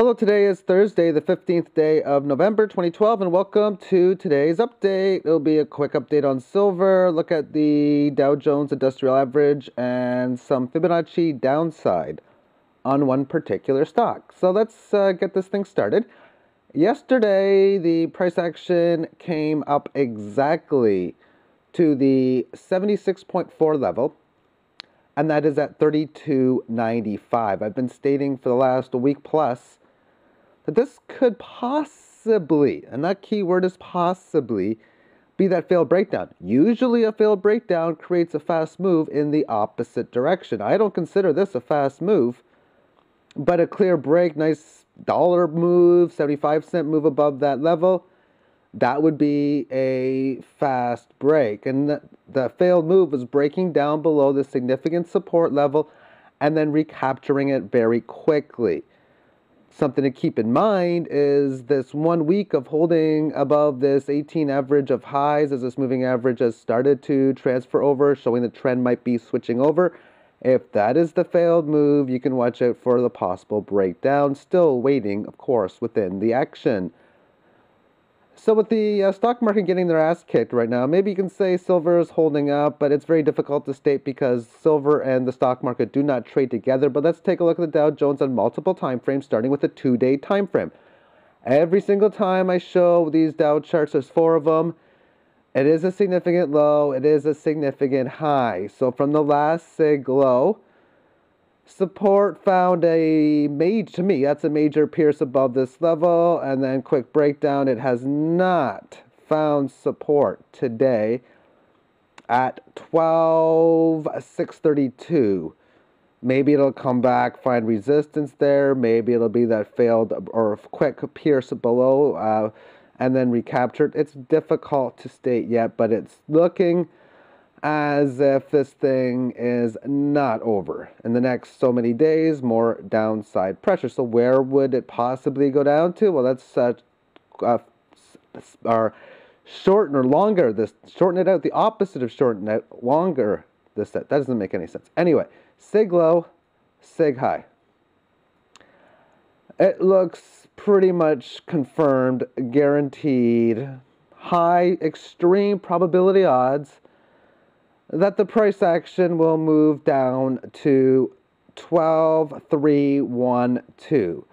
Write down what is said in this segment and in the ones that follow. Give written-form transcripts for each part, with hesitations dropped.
Hello, today is Thursday, the 15th day of November 2012, and welcome to today's update. It'll be a quick update on silver, look at the Dow Jones Industrial Average, and some Fibonacci downside on one particular stock. So let's get this thing started. Yesterday, the price action came up exactly to the 76.4 level, and that is at 32.95. I've been stating for the last week plus that this could possibly, and that keyword is possibly, be that failed breakdown. Usually a failed breakdown creates a fast move in the opposite direction. I don't consider this a fast move, but a clear break, nice dollar move, 75-cent move above that level, that would be a fast break. And the failed move was breaking down below the significant support level and then recapturing it very quickly. Something to keep in mind is this 1 week of holding above this 18 average of highs as this moving average has started to transfer over, showing the trend might be switching over. If that is the failed move, you can watch out for the possible breakdown, still waiting, of course, within the action. So with the stock market getting their ass kicked right now, maybe you can say silver is holding up, but it's very difficult to state because silver and the stock market do not trade together. But let's take a look at the Dow Jones on multiple time frames, starting with a 2-day time frame. Every single time I show these Dow charts, there's 4 of them. It is a significant low. It is a significant high. So from the last SIG low, support found a major, to me, that's a major pierce above this level, and then quick breakdown. It has not found support today at 12,632. Maybe it'll come back, find resistance there. Maybe it'll be that failed or quick pierce below and then recaptured. It's difficult to state yet, but it's looking as if this thing is not over. In the next so many days, more downside pressure. So where would it possibly go down to? Well, let's shorten or longer this, shorten it out, the opposite of shorten it, longer this set. That doesn't make any sense. Anyway, SIG low, SIG high. It looks pretty much confirmed, guaranteed, high extreme probability odds that the price action will move down to 12,312.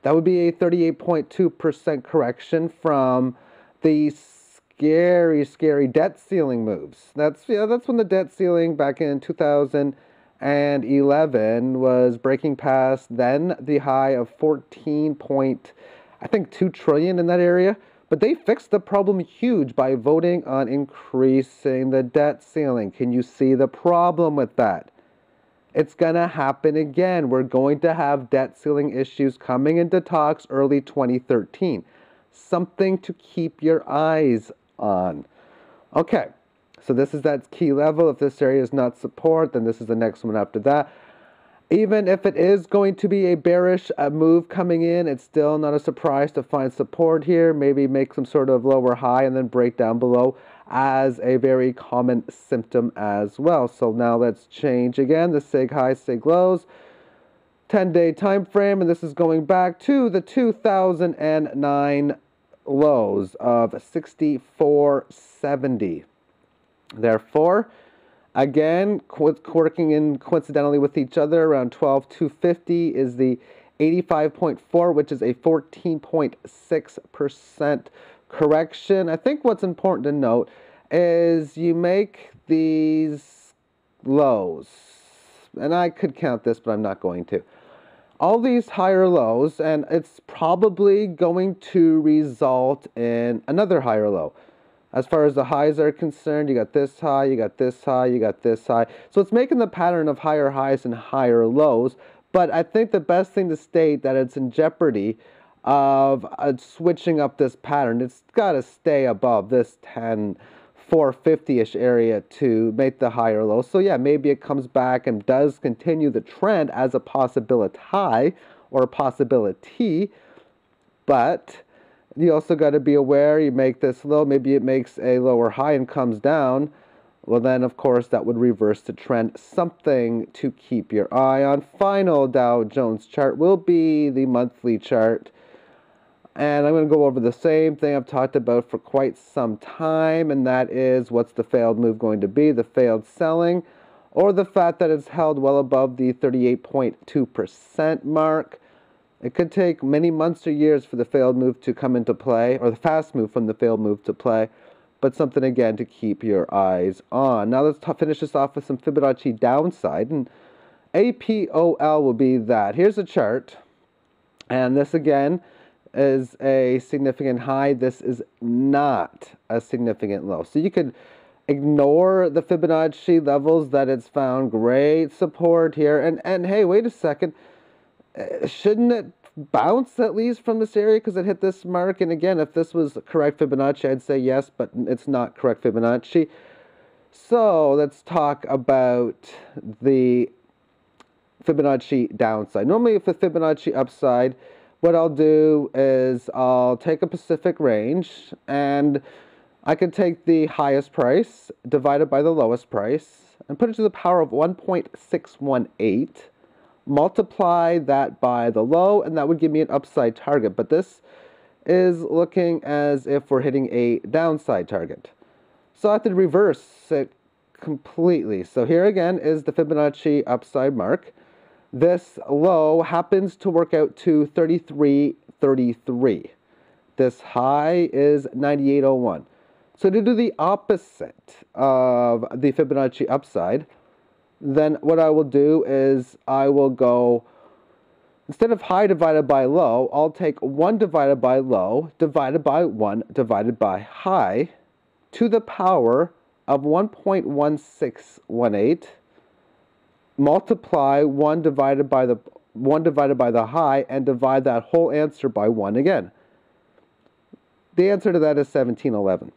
That would be a 38.2% correction from the scary debt ceiling moves. That's when the debt ceiling back in 2011 was breaking past then the high of 14.2 trillion in that area. But they fixed the problem huge by voting on increasing the debt ceiling. Can you see the problem with that? It's going to happen again. We're going to have debt ceiling issues coming into talks early 2013. Something to keep your eyes on. Okay, so this is that key level. If this area is not support, then this is the next one after that. Even if it is going to be a bearish move coming in, it's still not a surprise to find support here. Maybe make some sort of lower high and then break down below as a very common symptom as well. So now let's change again the SIG highs, SIG lows. 10-day time frame, and this is going back to the 2009 lows of 64.70. Therefore, again, working in coincidentally with each other, around 12,250 is the 85.4, which is a 14.6% correction. I think what's important to note is you make these lows, and I could count this, but I'm not going to. All these higher lows, and it's probably going to result in another higher low. As far as the highs are concerned, you got this high, you got this high, you got this high. So it's making the pattern of higher highs and higher lows. But I think the best thing to state that it's in jeopardy of switching up this pattern. It's got to stay above this 10,450-ish area to make the higher low. So yeah, maybe it comes back and does continue the trend as a possibility or a possibility. But you also got to be aware, you make this low, maybe it makes a lower high and comes down. well then of course that would reverse the trend. Something to keep your eye on. Final Dow Jones chart will be the monthly chart. And I'm going to go over the same thing I've talked about for quite some time, and that is, what's the failed move going to be? The failed selling, or the fact that it's held well above the 38.2% mark. It could take many months or years for the failed move to come into play, or the fast move from the failed move to play, but something again to keep your eyes on. Now let's finish this off with some Fibonacci downside, and APOL will be that. Here's a chart, and this again is a significant high. This is not a significant low. So you could ignore the Fibonacci levels that it's found great support here. And hey, wait a second. Shouldn't it bounce at least from this area because it hit this mark? And again, if this was correct Fibonacci, I'd say yes, but it's not correct Fibonacci. So let's talk about the Fibonacci downside. Normally, for Fibonacci upside, what I'll do is I'll take a specific range, and I can take the highest price divided by the lowest price and put it to the power of 1.618, multiply that by the low, and that would give me an upside target. But this is looking as if we're hitting a downside target. So I have to reverse it completely. So here again is the Fibonacci upside mark. This low happens to work out to 33.33. This high is 98.01. So to do the opposite of the Fibonacci upside, then what I will do is I will go, instead of high divided by low, I'll take 1 divided by low divided by 1 divided by high to the power of 1.1618. Multiply 1 divided by the high and divide that whole answer by 1 again. The answer to that is 1711.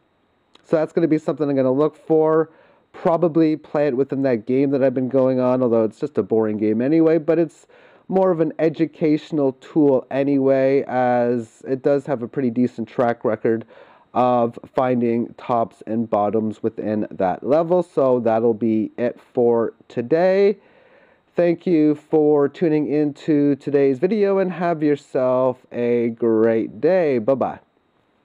So that's going to be something I'm going to look for. Probably play it within that game that I've been going on, although it's just a boring game anyway, but it's more of an educational tool anyway, as it does have a pretty decent track record of finding tops and bottoms within that level. So that'll be it for today. Thank you for tuning into today's video, and have yourself a great day. Bye-bye.